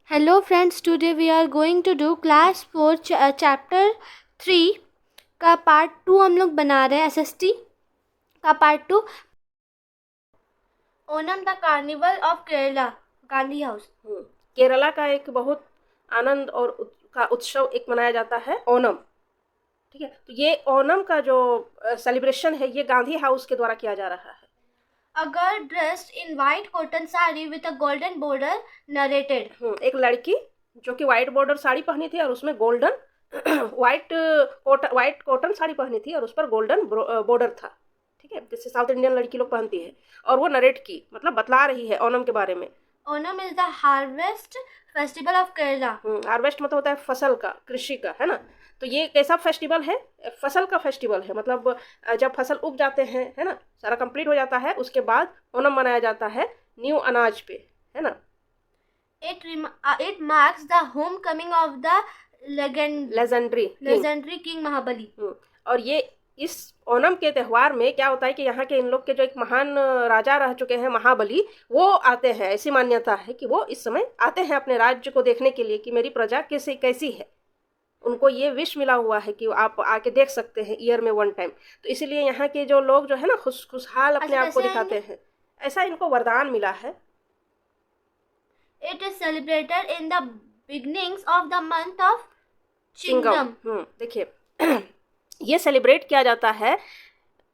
Hello friends, today we are going to do class 4 chapter 3 का part 2 हम लोग बना रहे हैं एसएसटी का part 2 Onam the carnival of Kerala Gandhi house. Kerala का एक बहुत आनंद और का उत्सव एक मनाया जाता है ओनम। ठीक है, तो ये ओनम का जो सेलिब्रेशन है ये गांधी हाउस के द्वारा किया जा रहा है। A girl dressed in white cotton sari with a golden border narrated। एक लड़की जो कि व्हाइट बॉर्डर साड़ी पहनी थी और उसमें गोल्डन व्हाइट कॉटन साड़ी पहनी थी और उस पर गोल्डन बॉर्डर था। ठीक है, जैसे साउथ इंडियन लड़की लोग पहनती है, और वो नरेट की मतलब बतला रही है ओनम के बारे में। Onam is the harvest festival of Kerala. Harvest मतलब होता है फसल का, कृषि का, है ना। तो ये कैसा फेस्टिवल है? फसल का फेस्टिवल है, मतलब जब फसल उग जाते हैं, है ना, सारा कंप्लीट हो जाता है, उसके बाद ओनम मनाया जाता है न्यू अनाज पे, है ना। It marks the homecoming of the legendary king महाबली। और ये इस ओनम के त्यौहार में क्या होता है कि यहाँ के इन लोग के जो एक महान राजा रह चुके हैं महाबली, वो आते हैं। ऐसी मान्यता है कि वो इस समय आते हैं अपने राज्य को देखने के लिए कि मेरी प्रजा कैसी है। उनको ये विश मिला हुआ है कि आप आके देख सकते हैं ईयर में वन टाइम। तो इसीलिए यहाँ के जो लोग जो है ना खुशहाल अपने आप को दिखाते हैं, ऐसा इनको वरदान मिला है। It is celebrated in the beginnings of the month of Chingam. देखिए ये सेलिब्रेट किया जाता है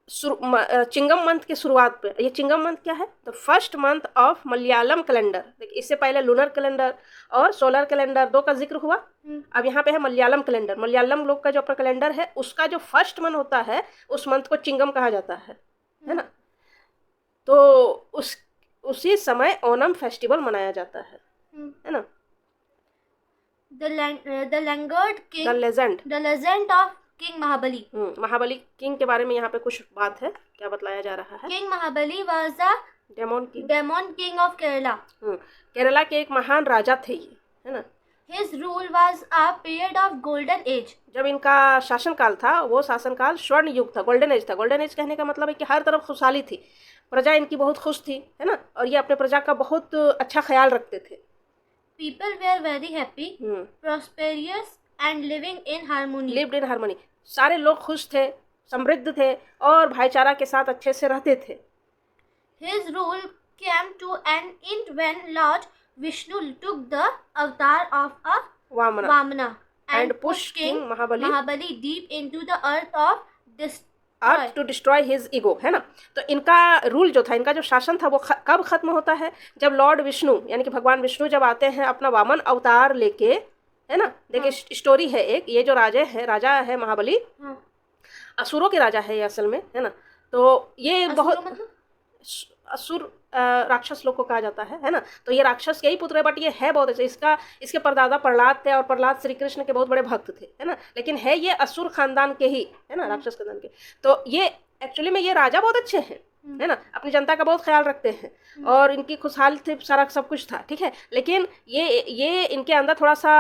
चिंगम मंथ के शुरुआत पे। ये चिंगम मंथ क्या है? The first month of Malayalam calendar. देखिए इससे पहले लूनर कैलेंडर और सोलर कैलेंडर दो का जिक्र हुआ। अब यहाँ पे है मलयालम कैलेंडर। मलयालम लोग का जो अपना कैलेंडर है उसका जो फर्स्ट मंथ होता है उस मंथ को चिंगम कहा जाता है ना। तो उसी समय ओनम फेस्टिवल मनाया जाता है ना। The legend of king Mahabali. Mahabali king के बारे में यहाँ पे कुछ बात है, क्या बतलाया जा रहा है? King Mahabali was the demon king of Kerala. Kerala के एक महान राजा थे ये, है ना। His rule was a period of golden age। जब इनका शासनकाल था वो शासनकाल स्वर्ण युग था, गोल्डन एज था। गोल्डन एज कहने का मतलब है कि हर तरफ खुशहाली थी, प्रजा इनकी बहुत खुश थी, है ना, और ये अपने प्रजा का बहुत अच्छा ख्याल रखते थे। People were very happy, prosperous and living in harmony। सारे लोग खुश थे, समृद्ध थे और भाईचारा के साथ अच्छे से रहते थे। His rule came to an end when Lord Vishnu took the avatar of a Vamana and pushed King Mahabali deep into the earth to destroy his ego, है ना। तो इनका रूल जो था, इनका जो शासन था वो कब खत्म होता है? जब लॉर्ड विष्णु यानी कि भगवान विष्णु जब आते हैं अपना वामन अवतार लेके, है ना। देखिए स्टोरी है एक, ये जो राजा है महाबली, असुरों के राजा है ये असल में, है ना। तो ये बहुत असुर राक्षस लोग को कहा जाता है ना। तो ये राक्षस के ही पुत्र है, बट ये है बहुत अच्छा। इसके परदादा प्रहलाद थे और प्रहलाद श्री कृष्ण के बहुत बड़े भक्त थे, है ना। लेकिन है ये असुर खानदान के ही, है ना, राक्षस खानदान के। तो ये एक्चुअली में ये राजा बहुत अच्छे हैं, है ना, अपनी जनता का बहुत ख्याल रखते हैं और इनकी खुशहाल थी, सारा सब कुछ था, ठीक है। लेकिन ये इनके अंदर थोड़ा सा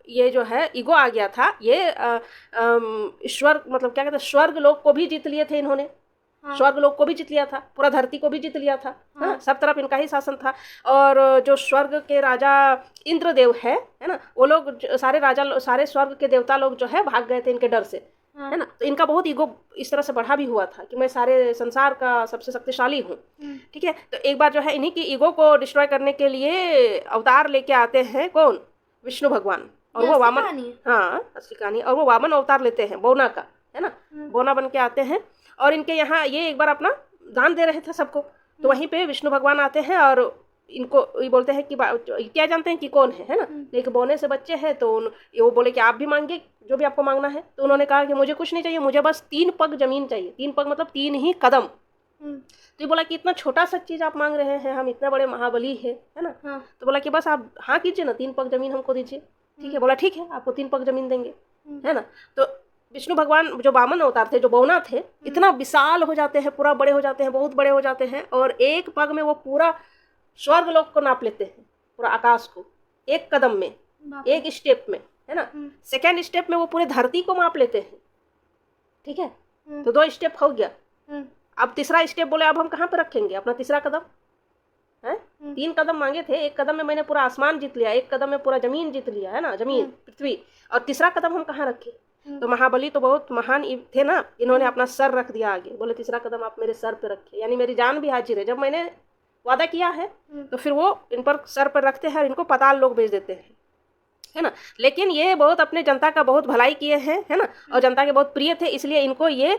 ये जो है ईगो आ गया था। ये ईश्वर मतलब क्या कहते हैं, स्वर्ग लोग को भी जीत लिए थे इन्होंने। स्वर्ग लोग को भी जीत लिया था, पूरा धरती को भी जीत लिया था, हाँ। सब तरफ इनका ही शासन था। और जो स्वर्ग के राजा इंद्रदेव है ना, वो लोग सारे स्वर्ग के देवता लोग जो है भाग गए थे इनके डर से, है ना। तो इनका बहुत ईगो इस तरह से बढ़ा भी हुआ था कि मैं सारे संसार का सबसे शक्तिशाली हूँ, ठीक है। तो एक बार जो है इन्हीं की ईगो को डिस्ट्रॉय करने के लिए अवतार लेके आते हैं कौन? विष्णु भगवान। और वो वामन, हाँ असली कहानी। और वो वामन अवतार लेते हैं बोना का, है ना। बोना बन के आते हैं और इनके यहाँ ये एक बार अपना दान दे रहे थे सबको। तो वहीं पे विष्णु भगवान आते हैं और इनको ये बोलते हैं कि क्या जानते हैं कि कौन है ना। लेकिन बोने से बच्चे हैं तो वो बोले कि आप भी मांगिए जो भी आपको मांगना है। तो उन्होंने कहा कि मुझे कुछ नहीं चाहिए, मुझे बस 3 पग जमीन चाहिए। 3 पग मतलब 3 ही कदम। तो ये बोला कि इतना छोटा सा चीज आप मांग रहे हैं, हम इतना बड़े महाबली है ना। तो बोला कि बस आप हाँ कीजिए ना, 3 पग जमीन हमको दीजिए। ठीक है, बोला ठीक है आपको 3 पग जमीन देंगे, है ना। तो विष्णु भगवान जो वामन अवतार थे, जो बोना थे, इतना विशाल हो जाते हैं, पूरा बड़े हो जाते हैं, बहुत बड़े हो जाते हैं। और एक पग में वो पूरा स्वर्ग लोक को नाप लेते हैं, पूरा आकाश को, एक कदम में, एक स्टेप में, है ना। सेकेंड स्टेप में वो पूरे धरती को माप लेते हैं, ठीक है। तो 2 स्टेप हो गया। अब तीसरा स्टेप बोले अब हम कहाँ पे रखेंगे अपना तीसरा कदम, हैं? 3 कदम मांगे थे, 1 कदम में मैंने पूरा आसमान जीत लिया, 1 कदम में पूरा जमीन जीत लिया, है ना, जमीन पृथ्वी, और तीसरा कदम हम कहाँ रखे? तो महाबली तो बहुत महान थे ना, इन्होंने अपना सर रख दिया आगे, बोले तीसरा कदम आप मेरे सर पे रखिए, यानी मेरी जान भी हाजिर है, जब मैंने वादा किया है तो फिर वो इन पर सर पर रखते हैं और इनको पाताल लोग भेज देते हैं, है ना। लेकिन ये बहुत अपने जनता का बहुत भलाई किए हैं, है ना, और जनता के बहुत प्रिय थे, इसलिए इनको ये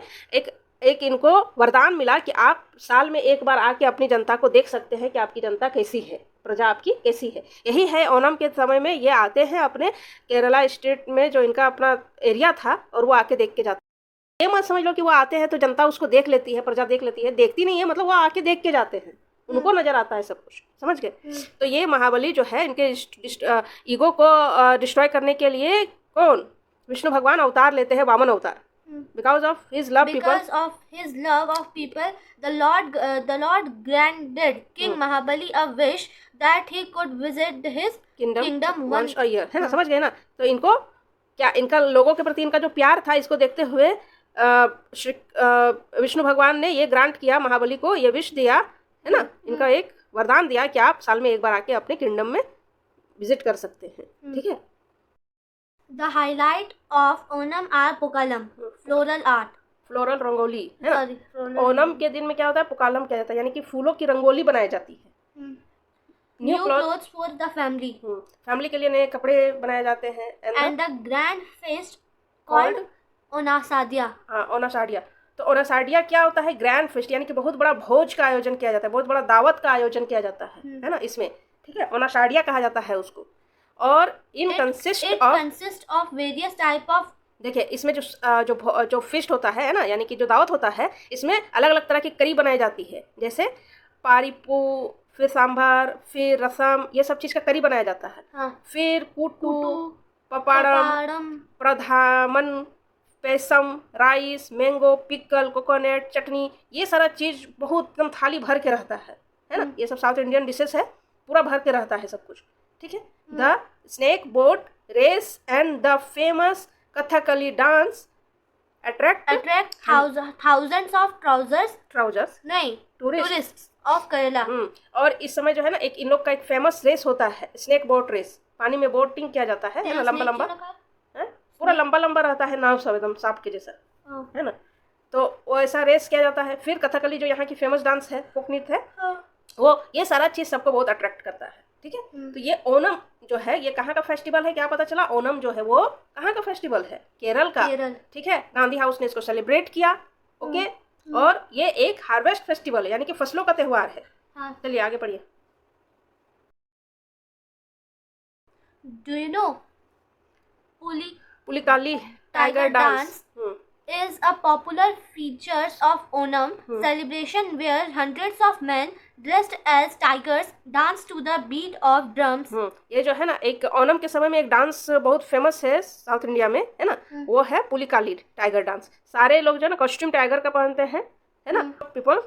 एक इनको वरदान मिला कि आप साल में एक बार आके अपनी जनता को देख सकते हैं कि आपकी जनता कैसी है, प्रजा आपकी कैसी है। यही है ओणम के समय में ये आते हैं अपने केरला स्टेट में जो इनका अपना एरिया था, और वो आके देख के जाते हैं। ये मत समझ लो कि वो आते हैं तो जनता उसको देख लेती है, प्रजा देख लेती है, देखती नहीं है, मतलब वो आके देख के जाते हैं, उनको नजर आता है सब कुछ, समझ गए। तो ये महाबली जो है इनके ईगो को डिस्ट्रॉय करने के लिए कौन? विष्णु भगवान अवतार लेते हैं, वामन अवतार। Because of his love of people, the Lord granted King Mahabali a wish that he could visit his kingdom once a year, है ना, समझ गए ना। तो इनको क्या, इनका लोगों के प्रति इनका जो प्यार था, इसको देखते हुए विष्णु भगवान ने ये ग्रांट किया, महाबली को ये विश दिया, है ना, इनका एक वरदान दिया कि आप साल में एक बार आके अपने किंगडम में विजिट कर सकते हैं, ठीक है। The highlight of Onam are Pokalam, floral art. Floral rangoli, है ना। Sorry, ओणम के दिन में क्या होता है? पुकालम किया जाता है, यानी कि फूलों की रंगोली बनाई जाती है। New clothes for the family. Family के लिए नए कपड़े बनाए जाते हैं। And the grand feast called Onasadya. हाँ, ओनासाडिया। तो ओनासाडिया क्या होता है? ग्रैंड फेस्ट, यानी कि बहुत बड़ा भोज का आयोजन किया जाता है, बहुत बड़ा दावत का आयोजन किया जाता है ना, इसमें, ठीक है। ओनासाडिया कहा जाता है उसको। और इन consist of various type of, देखिए इसमें जो फिस्ट होता है ना, यानी कि जो दावत होता है, इसमें अलग अलग तरह की करी बनाई जाती है, जैसे पारिपू, फिर सांभर, फिर रसम, ये सब चीज़ का करी बनाया जाता है। हाँ। फिर कुटू, पपाड़म, प्रधामन, पैसम, राइस, मैंगो, पिकल, कोकोनट, चटनी, ये सारा चीज़ बहुत एकदम थाली भर के रहता है ना। ये सब साउथ इंडियन डिशेस है, पूरा भर के रहता है सब कुछ, ठीक है। The snake boat race and the famous Kathakali dance attract thousands of trousers नहीं टूरिस्ट ऑफ केरला। और इस समय जो है ना, एक इन लोग का एक फेमस रेस होता है, स्नेक बोट रेस, पानी में बोटिंग किया जाता है ना, लंबा लंबा, पूरा लंबा लंबा रहता है नाव सब, एकदम सांप के जैसा, है ना। तो वो ऐसा रेस किया जाता है। फिर कथकली जो यहाँ की फेमस डांस है, फोक नृत्य है, वो ये सारा चीज़ सबको बहुत अट्रैक्ट करता है, ठीक है। तो ये ओणम जो है, ये कहाँ का फेस्टिवल है, क्या पता चला? ओणम जो है वो कहाँ का फेस्टिवल है? केरल का, ठीक है। गांधी हाउस ने इसको सेलिब्रेट किया, ओके। और ये एक हार्वेस्ट फेस्टिवल है, यानी कि फसलों का त्योहार है। चलिए आगे पढ़िए। Do you know Pulikali tiger dance is a popular feature of Onam celebration where hundreds of men dressed as tigers dance to the beat of drums. ये जो है ना, एक ओणम के समय में एक डांस बहुत फेमस है साउथ इंडिया में, है ना, वो है पुलिकाली टाइगर डांस। सारे लोग जो है ना कॉस्ट्यूम टाइगर का पहनते हैं, है ना। पीपल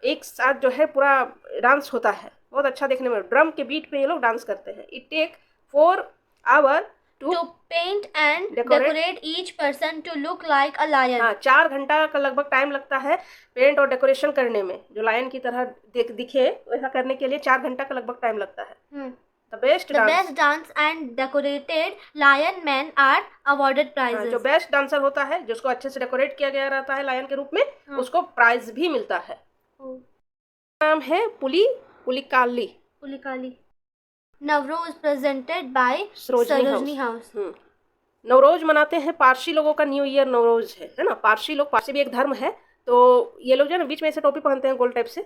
एक साथ जो है पूरा डांस होता है, बहुत अच्छा देखने में, ड्रम के बीट पे ये लोग डांस करते हैं। It take 4 hours to paint and decorate each person to look like a lion. हाँ, 4 घंटा का लगभग टाइम लगता है पेंट और डेकोरेशन करने में, जो लायन की तरह दिखे वैसा करने के लिए 4 घंटा का लगभग टाइम लगता है। The best dance and decorated lion men are awarded prizes. जो बेस्ट डांसर होता है, जिसको अच्छे से डेकोरेट किया गया रहता है लायन के रूप में, उसको प्राइज भी मिलता है। नाम है Pulikali. Navroz presented by Sarojini house. Navroz मनाते हैं, पारसी लोगों का न्यू ईयर नवरोज है ना। पारसी लोग, पारसी भी एक धर्म है, तो ये लोग जो है ना बीच में ऐसे टोपी पहनते हैं गोल टाइप से,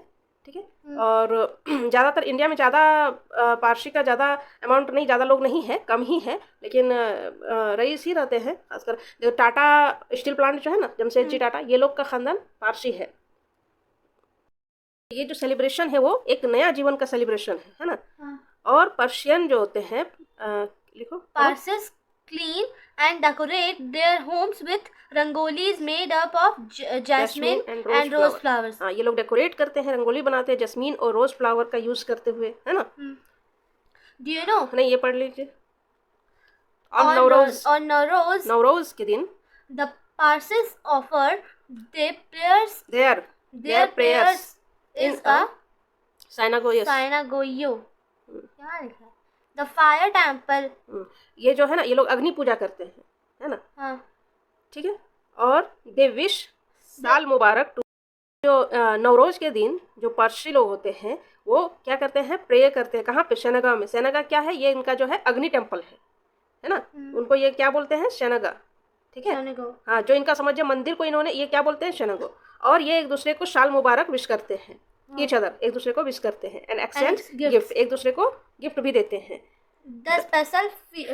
ठीक है। और ज़्यादातर इंडिया में ज़्यादा पारसी का ज़्यादा अमाउंट नहीं, ज़्यादा लोग नहीं है, कम ही है, लेकिन रईस ही रहते हैं। खासकर जो टाटा स्टील प्लांट जो है ना, जमशेदजी टाटा, ये लोग का खानदान पारसी है। ये जो सेलिब्रेशन है वो एक नया जीवन का सेलिब्रेशन है ना। और पर्शियन जो होते हैं, लिखो, Parsis clean and decorate their homes with rangolis made up of jasmine and rose flowers. हाँ, ये लोग डेकोरेट करते हैं, रंगोली बनाते हैं जैस्मिन और रोज फ्लावर का यूज करते हुए, है ना। Do you know? नहीं, ये पढ़ लीजिए। और नवरोज के दिन the Parsis offer their prayers is a synagogue, क्या लिखा है? The fire temple. ये जो है ना, ये लोग अग्नि पूजा करते हैं, है ना? हाँ। ठीक है। और दे विश साल मुबारक टू, जो नवरोज के दिन जो पारसी लोग होते हैं वो क्या करते हैं, प्रे करते हैं। कहाँ पे? सेनागा में। सेनागा क्या है? ये इनका जो है अग्नि टेम्पल है ना? उनको ये क्या बोलते हैं? सेनागा। ठीक है। सेनेगो। हाँ, जो इनका समझिए मंदिर को इन्होंने ये क्या बोलते हैं? सेनागो। और ये एक दूसरे को साल मुबारक विश करते हैं, ईच अदर, एक दूसरे को विश करते हैं, एंड एक्सचेंज गिफ्ट, एक दूसरे को गिफ्ट भी देते हैं। The special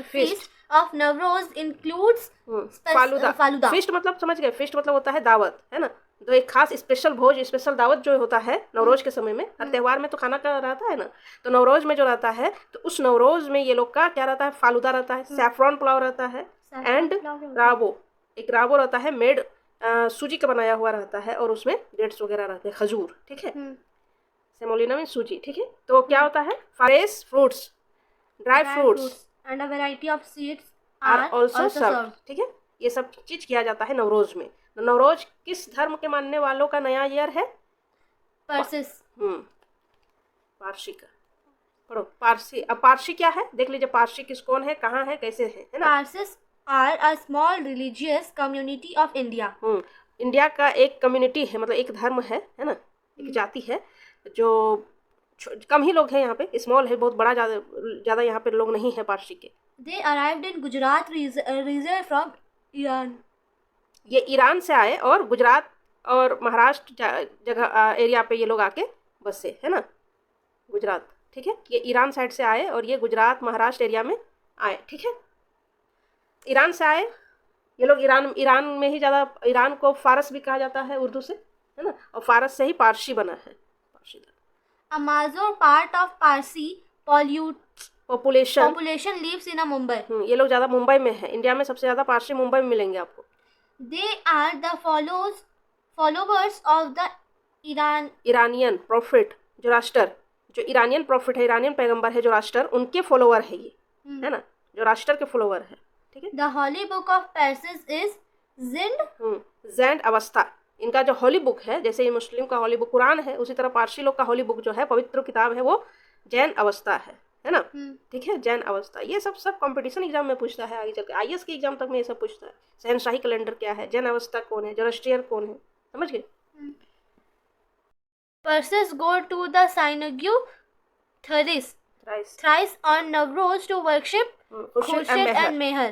feast of Navroz includes falooda. Falooda. Feast मतलब समझ गए? फीस्ट मतलब होता है दावत, है ना? तो एक खास स्पेशल भोज, स्पेशल दावत जो होता है नवरोज के समय में। हर त्योहार में तो खाना का रहता है ना, तो नवरोज में जो रहता है, तो उस नवरोज में ये लोग का क्या रहता है? फालूदा रहता है, सैफरॉन पुलाव रहता है, एंड राबो, एक राबो रहता है मेड सूजी का बनाया हुआ रहता है, और उसमें डेट्स वगैरह रहते हैं, खजूर। ठीक है। सेमोलिना में सूजी। ठीक है। तो क्या होता है? Fresh fruits, dry fruits and a variety of seeds are also serve. ठीक है। ये सब चीज किया जाता है नवरोज में। तो नवरोज किस धर्म के मानने वालों का नया ईयर है? पर्सिस। पारसी का। पढ़ो पारसी। अब पारसी क्या है देख लीजिए। पारसी किस, कौन है, कहाँ है, कैसे है ना? Parsis are a small religious community of India. India का एक कम्युनिटी है, मतलब एक धर्म है ना? एक जाति है जो कम ही लोग हैं यहाँ पे, स्मॉल है, बहुत बड़ा ज़्यादा यहाँ पे लोग नहीं है पारसी के। They arrived in Gujarat region from Iran. ये ईरान से आए और गुजरात और महाराष्ट्र जगह एरिया पे ये लोग आके बसे, है ना? गुजरात। ठीक है। ये ईरान साइड से आए और ये गुजरात महाराष्ट्र एरिया में आए। ठीक है। ईरान से आए ये लोग। ईरान में ही ज़्यादा, ईरान को फारस भी कहा जाता है उर्दू से, है ना? और फारस से ही पारसी बना है, Parsi. A major part of Parsi population lives in Mumbai. ये लोग ज़्यादा मुंबई में है। इंडिया में सबसे ज़्यादा पारसी मुंबई में मिलेंगे आपको। They are the followers of the Iranian profit, जो राष्ट्र, जो ईरानियन प्रॉफिट है, ईरानियन पैगंबर है जो राष्ट्र, उनके फॉलोवर है ये, है ना? जो राष्ट्र के फॉलोवर है। ठीक है। The holy book of Persis is Zind. Jain अवस्था इनका जो होली बुक है, जैसे ये मुस्लिम का होली बुक कुरान है, उसी तरह पारसी लोग का होली बुक जो है, पवित्र किताब है, वो जैन अवस्था है ना? ठीक है। जैन अवस्था। ये सब कंपटीशन एग्जाम में पूछता है आगे चल के, आईएएस के एग्जाम तक में ये सब पूछता है। शहनशाही कैलेंडर क्या है, जैन अवस्था कौन है, जोरास्ट्रियन कौन है, समझ गए? Persis go to the synagogue thrice on Navroz to worship Khurshid and Meher.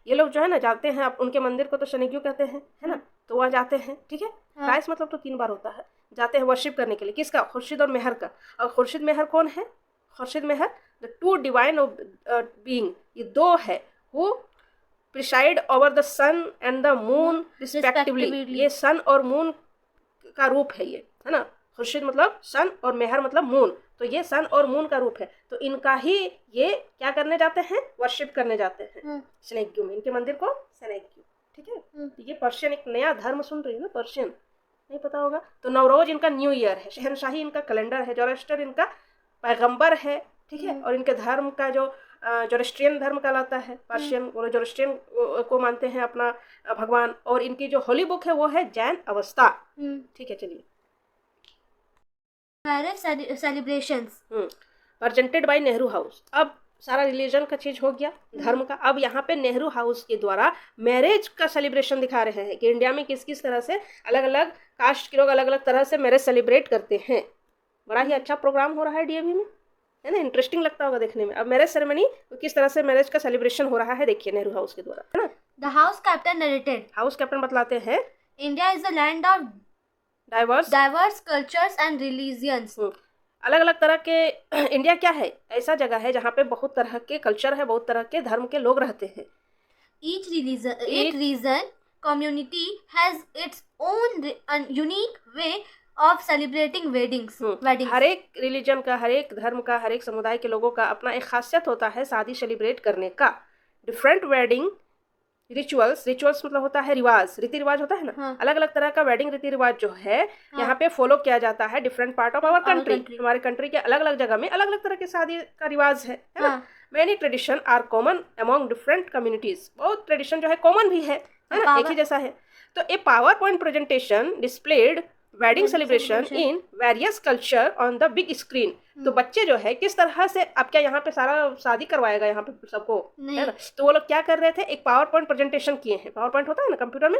ये लोग जो है ना जाते हैं, आप उनके मंदिर को तो शनिग्यू कहते हैं, है ना? तो वहाँ जाते हैं। ठीक है। थ्राइस मतलब तो 3 बार होता है। जाते हैं वर्शिप करने के लिए। किसका? खुर्शीद और मेहर का। और खुर्शीद मेहर कौन है? Khurshid Meher the two divine being, ये दो है, who preside over the sun and the moon respectively. ये सन और मून का रूप है ये, है ना? खुर्शीद मतलब सन और मेहर मतलब मून, तो ये सन और मून का रूप है। तो इनका ही ये क्या करने जाते हैं? वर्शिप करने जाते हैं शनिग्यू में, इनके मंदिर को शनिग्यू। ठीक है। ये पर्शियन एक नया धर्म सुन रही है ना, पर्शियन नहीं पता होगा। तो नवरोज इनका न्यू ईयर है, शहनशाही इनका कैलेंडर है, जोरास्टर इनका पैगंबर है। ठीक है। और इनके धर्म का जो जोरास्ट्रियन धर्म कहलाता है, पर्शियन वो जोरास्ट्रियन को मानते हैं अपना भगवान। और इनकी जो होली बुक है वो है जैन अवस्था। ठीक है। चलिए, marriage celebrations presented by Nehru house. अब सारा रिलीजन का चीज हो गया, धर्म का। अब यहाँ पे नेहरू हाउस के द्वारा मैरिज का सेलिब्रेशन दिखा रहे हैं कि इंडिया में किस किस तरह से अलग अलग कास्ट के लोग अलग अलग तरह से मैरिज सेलिब्रेट करते हैं। बड़ा ही अच्छा प्रोग्राम हो रहा है डीएवी में, है ना? इंटरेस्टिंग लगता होगा देखने में। अब मैरिज सेरेमनी किस तरह से मैरिज का सेलिब्रेशन हो रहा है देखिए नेहरू हाउस के द्वारा, है ना? The house captain narrated. House captain बतलाते हैं, India is the land of diverse cultures and religions. अलग अलग तरह के इंडिया क्या है? ऐसा जगह है जहाँ पे बहुत तरह के कल्चर है, बहुत तरह के धर्म के लोग रहते हैं। Each region community has its own unique way of celebrating weddings. हर एक रिलीजन का, हर एक धर्म का, हर एक समुदाय के लोगों का अपना एक खासियत होता है शादी सेलिब्रेट करने का। डिफरेंट वेडिंग रिचुअल्स मतलब होता है रिवाज, रीति रिवाज होता है ना। अलग अलग तरह का वेडिंग रीति रिवाज जो है यहाँ पे फॉलो किया जाता है। Different part of our country, हमारे कंट्री के अलग अलग जगह में अलग अलग तरह के शादी का रिवाज है ना। Many tradition are common among different communities. बहुत ट्रेडिशन जो है कॉमन भी है ना, एक ही जैसा है। तो a PowerPoint presentation displayed wedding celebration in various culture on the big screen. तो बच्चे जो है किस तरह से, अब क्या यहाँ पे सारा शादी करवाएगा यहाँ पे सबको, है ना? तो वो लोग क्या कर रहे थे, एक पावर पॉइंट प्रेजेंटेशन किए हैं। पावर पॉइंट होता है ना कंप्यूटर में,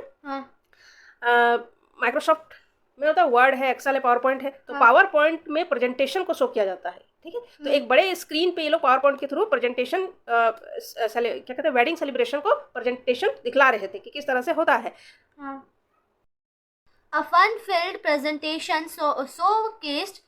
माइक्रोसॉफ्ट में होता है, वर्ड है, एक्सेल है, पावर पॉइंट है। तो पावर पॉइंट में प्रेजेंटेशन को शो किया जाता है, ठीक है। तो एक बड़े स्क्रीन पे ये लोग पावर पॉइंट के थ्रू प्रेजेंटेशन, क्या कहते हैं, वेडिंग सेलिब्रेशन को प्रेजेंटेशन दिखला रहे थे कि किस तरह से होता है। A fun-filled presentation showcased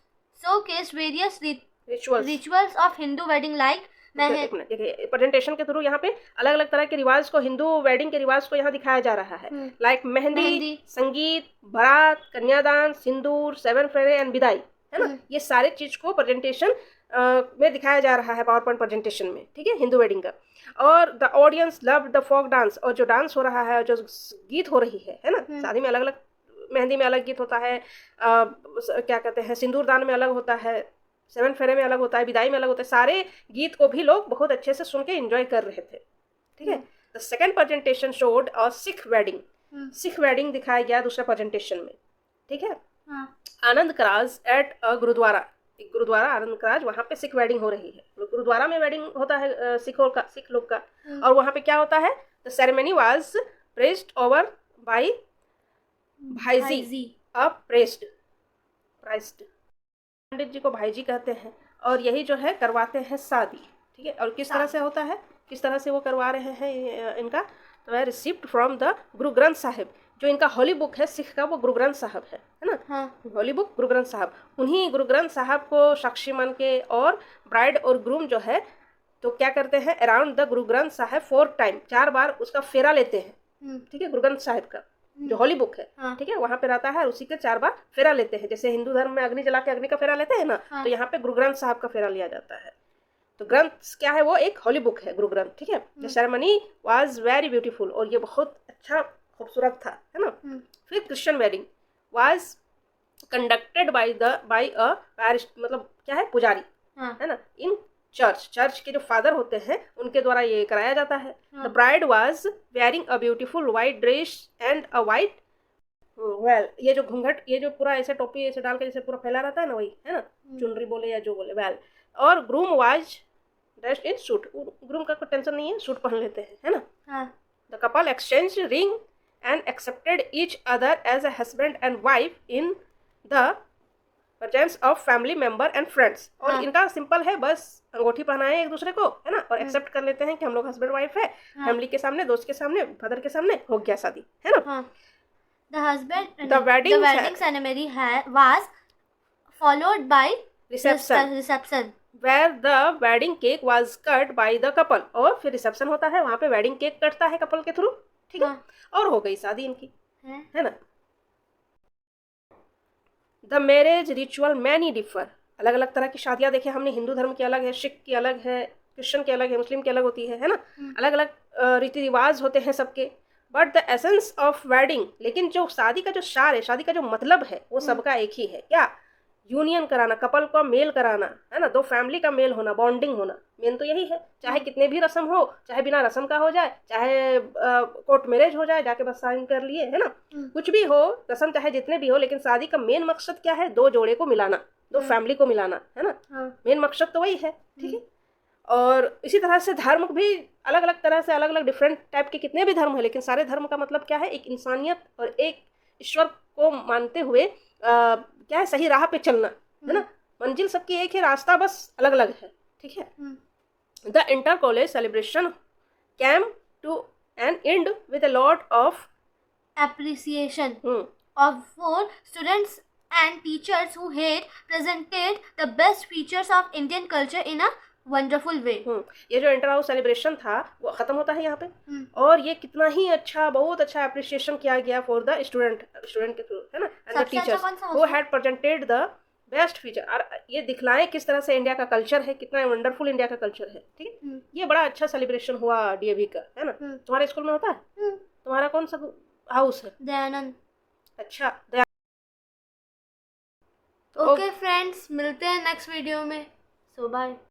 various rituals of Hindu wedding like देखिए प्रेजेंटेशन के थ्रू यहाँ पे अलग अलग तरह के रिवाज को, हिंदू वेडिंग के रिवाज को यहाँ दिखाया जा रहा है। लाइक मेहंदी, संगीत, बारात, कन्यादान, सिंदूर, 7 फेरे एंड विदाई, है ना? ये सारे चीज को प्रेजेंटेशन में दिखाया जा रहा है पावर पॉइंट प्रेजेंटेशन में, ठीक है, हिंदू वेडिंग का। और the audience love the folk dance, और जो डांस हो रहा है, जो गीत हो रही है ना, शादी में अलग अलग, मेहंदी में अलग गीत होता है, क्या कहते हैं, सिंदूर दान में अलग होता है, 7 फेरे में अलग होता है, विदाई में अलग होता है। सारे गीत को भी लोग बहुत अच्छे से सुन के एंजॉय कर रहे थे, ठीक है। The second presentation showed a Sikh wedding, Sikh wedding दिखाया गया दूसरे प्रेजेंटेशन में, ठीक है। आनंद कराज एट अ गुरुद्वारा, एक गुरुद्वारा आनंद कराज, वहाँ पे सिख वेडिंग हो रही है। गुरुद्वारा में वेडिंग होता है सिख लोग का, और वहाँ पे क्या होता है, the ceremony was praised over by भाईजी, अब प्रेस्ड, पंडित जी को भाईजी कहते हैं, और यही जो है करवाते हैं शादी, ठीक है। और किस तरह से होता है, किस तरह से वो करवा रहे हैं इनका, तो है receipt from the Guru Granth Sahib. जो इनका होली बुक है सिख का, वो गुरु ग्रंथ साहब है ना, होली बुक गुरु ग्रंथ साहब। उन्हीं गुरु ग्रंथ साहब को साक्षी मान के, और ब्राइड और ग्रूम जो है तो क्या करते हैं, अराउंड द गुरु ग्रंथ साहब 4 टाइम, 4 बार उसका फेरा लेते हैं, ठीक है। गुरु ग्रंथ साहिब का जो होली बुक है, ठीक है, वहां पे रहता है, उसी के 4 बार फेरा लेते हैं। जैसे हिंदू धर्म में अग्नि जला के अग्नि का फेरा लेते हैं ना, तो यहाँ पे गुरु ग्रंथ साहब का फेरा लिया जाता है। तो ग्रंथ क्या है, वो एक होली बुक है, गुरु ग्रंथ, ठीक है। The ceremony was very beautiful, और ये बहुत अच्छा खूबसूरत था, है ना। फिर Christian wedding was conducted by a parish, मतलब क्या है, पुजारी, है ना, इन चर्च के जो फादर होते हैं उनके द्वारा ये कराया जाता है। The bride was wearing a beautiful white dress and a white well, ये जो घूंघट, ये जो पूरा ऐसे टोपी ऐसे डाल के जैसे पूरा फैला रहता है ना, वही है ना, चुनरी बोले या जो बोले, वेल। और groom was dressed in suit, groom का कोई टेंशन नहीं है, सूट पहन लेते हैं, है ना। The couple exchange ring and accepted each other as a husband and wife in the presence of family member and friends. और इनका सिंपल है, बस अंगूठी पहनाए एक दूसरे को, है ना, और एक्सेप्ट कर लेते हैं कि हम लोग हस्बैंड वाइफ है, फैमिली के सामने, दोस्त के सामने, फादर के सामने, हो गया शादी, है ना। The wedding ceremony was followed by reception where the wedding cake was cut by the couple, और फिर रिसेप्शन होता है, वहाँ पे वेडिंग केक कटता है कपल के थ्रू, ठीक है, और हो गई शादी इनकी, है ना। The marriage ritual many differ, अलग अलग तरह की शादियां देखे हमने, हिंदू धर्म की अलग है, सिख की अलग है, क्रिश्चियन की अलग है, मुस्लिम की अलग होती है ना, अलग अलग रीति रिवाज होते हैं सबके। But the essence of wedding, लेकिन जो शादी का जो सार है, शादी का जो मतलब है, वो सबका एक ही है, क्या, यूनियन कराना, कपल को मेल कराना, है ना, 2 फैमिली का मेल होना, बॉन्डिंग होना, मेन तो यही है। चाहे कितने भी रस्म हो, चाहे बिना रस्म का हो जाए, चाहे कोर्ट मैरिज हो जाए, जाके बस साइन कर लिए, है ना, कुछ भी हो, रस्म चाहे जितने भी हो, लेकिन शादी का मेन मकसद क्या है, 2 जोड़े को मिलाना, 2 फैमिली को मिलाना, है ना, मेन मकसद तो वही है, ठीक है। और इसी तरह से धर्म भी अलग अलग तरह से, अलग अलग डिफरेंट टाइप के कितने भी धर्म है, लेकिन सारे धर्म का मतलब क्या है, एक इंसानियत और एक ईश्वर को मानते हुए क्या है, सही राह पे चलना, है ना, मंजिल सबकी एक है, रास्ता बस अलग अलग है, ठीक है। The inter college celebration came to an end with a lot of appreciation for students and teachers who had presented the best features of Indian culture in a wonderful वे। ये जो इंटर हाउस सेलिब्रेशन था वो खत्म होता है यहाँ पे, और ये कितना ही अच्छा, बहुत अच्छा अप्रिसिएशन किया गया फॉर द स्टूडेंट के थ्रू, है ना, and the teachers who had presented the best feature. और ये दिखलाएं किस तरह से इंडिया का कल्चर है, कितना वंडरफुल इंडिया का कल्चर है, ठीक है। ये बड़ा अच्छा सेलिब्रेशन हुआ डीएवी का, है ना। तुम्हारे स्कूल में होता है? तुम्हारा कौन सा हाउस है? दयानंद। अच्छा, ओके फ्रेंड्स, मिलते हैं नेक्स्ट वीडियो में, सो बाय।